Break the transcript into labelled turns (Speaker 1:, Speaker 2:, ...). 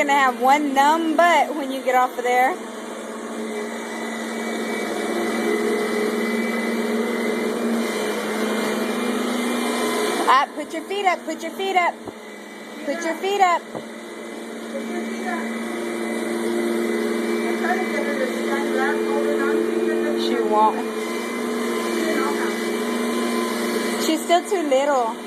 Speaker 1: going to have one numb butt when you get off of there. Put your feet up, put your feet up. Put your feet up.
Speaker 2: Put your feet up. I'm trying to get her to stand up, holding on to you.
Speaker 1: She won't. She's still too little.